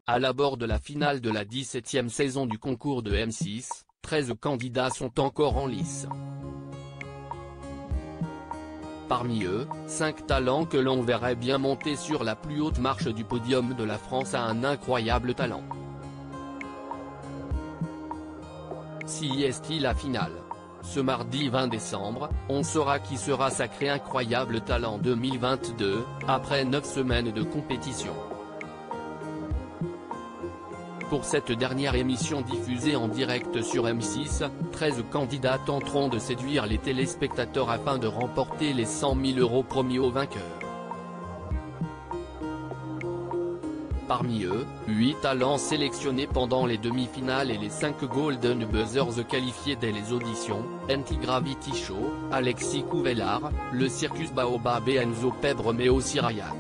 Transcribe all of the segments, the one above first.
À l'abord de la finale de la 17e saison du concours de M6, 13 candidats sont encore en lice. Parmi eux, 5 talents que l'on verrait bien monter sur la plus haute marche du podium de la France à un incroyable talent. Si est-il la finale? Ce mardi 20 décembre, on saura qui sera sacré incroyable talent 2022, après 9 semaines de compétition. Pour cette dernière émission diffusée en direct sur M6, 13 candidats tenteront de séduire les téléspectateurs afin de remporter les 100 000 € promis aux vainqueurs. Parmi eux, 8 talents sélectionnés pendant les demi-finales et les 5 Golden Buzzers qualifiés dès les auditions, Anti-Gravity Show, Alexis Couvellard, le Circus Baobab et Enzo Pebre mais aussi Ryan.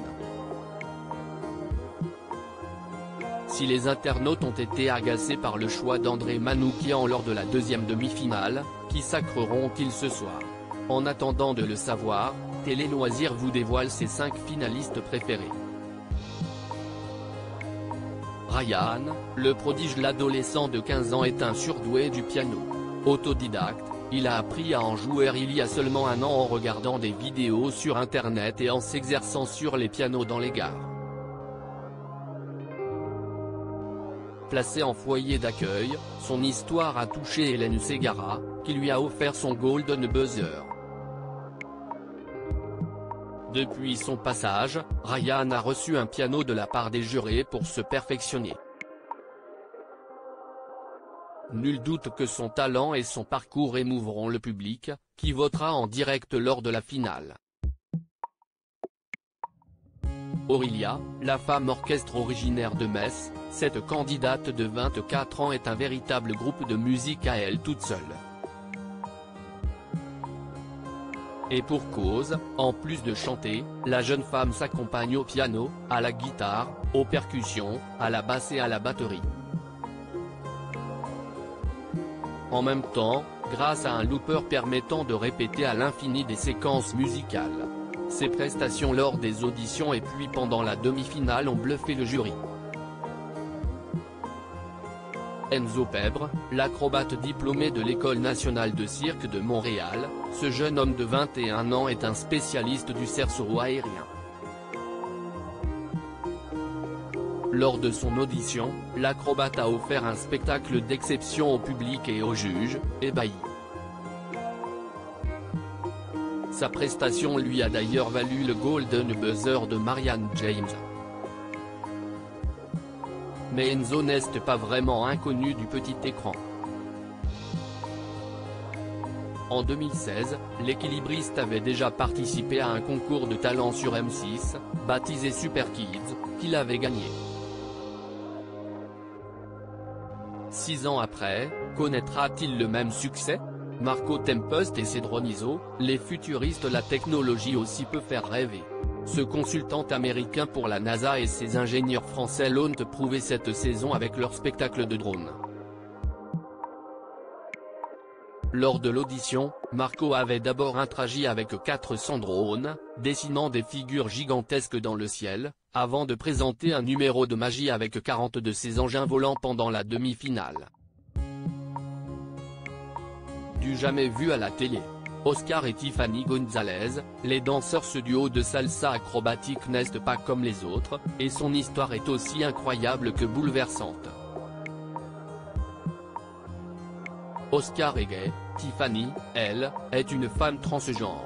Si les internautes ont été agacés par le choix d'André Manoukian lors de la deuxième demi-finale, qui sacreront-ils ce soir? En attendant de le savoir, Télé Loisirs vous dévoile ses 5 finalistes préférés. Ryan, le prodige l'adolescent de 15 ans est un surdoué du piano. Autodidacte, il a appris à en jouer il y a seulement un an en regardant des vidéos sur internet et en s'exerçant sur les pianos dans les gares. Placé en foyer d'accueil, son histoire a touché Hélène Ségara, qui lui a offert son Golden Buzzer. Depuis son passage, Ryan a reçu un piano de la part des jurés pour se perfectionner. Nul doute que son talent et son parcours émouvront le public, qui votera en direct lors de la finale. Aurélia, la femme orchestre originaire de Metz, cette candidate de 24 ans est un véritable groupe de musique à elle toute seule. Et pour cause, en plus de chanter, la jeune femme s'accompagne au piano, à la guitare, aux percussions, à la basse et à la batterie. En même temps, grâce à un looper permettant de répéter à l'infini des séquences musicales. Ses prestations lors des auditions et puis pendant la demi-finale ont bluffé le jury. Enzo Pebre, l'acrobate diplômé de l'École nationale de cirque de Montréal, ce jeune homme de 21 ans est un spécialiste du cerceau aérien. Lors de son audition, l'acrobate a offert un spectacle d'exception au public et aux juges, ébahis. Sa prestation lui a d'ailleurs valu le Golden Buzzer de Marianne James. Mais Enzo n'est pas vraiment inconnu du petit écran. En 2016, l'équilibriste avait déjà participé à un concours de talent sur M6, baptisé Super Kids, qu'il avait gagné. 6 ans après, connaîtra-t-il le même succès? Marco Tempest et Cédronizo, les futuristes. La technologie aussi peut faire rêver. Ce consultant américain pour la NASA et ses ingénieurs français l'ont prouvé cette saison avec leur spectacle de drone. Lors de l'audition, Marco avait d'abord interagi avec 400 drones, dessinant des figures gigantesques dans le ciel, avant de présenter un numéro de magie avec 40 de ses engins volants pendant la demi-finale. Du jamais vu à la télé. Oscar et Tiffany Gonzalez, les danseurs. Ce duo de salsa acrobatique n'est pas comme les autres, et son histoire est aussi incroyable que bouleversante. Oscar est gay, Tiffany, elle, est une femme transgenre.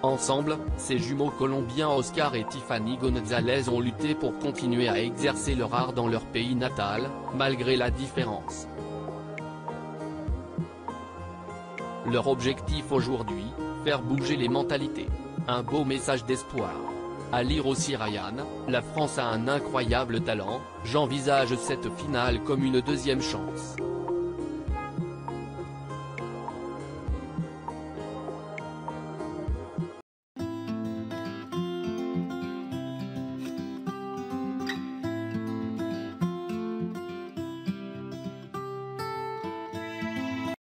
Ensemble, ces jumeaux colombiens Oscar et Tiffany Gonzalez ont lutté pour continuer à exercer leur art dans leur pays natal, malgré la différence. Leur objectif aujourd'hui, faire bouger les mentalités. Un beau message d'espoir. À lire aussi Ryan, la France a un incroyable talent, j'envisage cette finale comme une deuxième chance.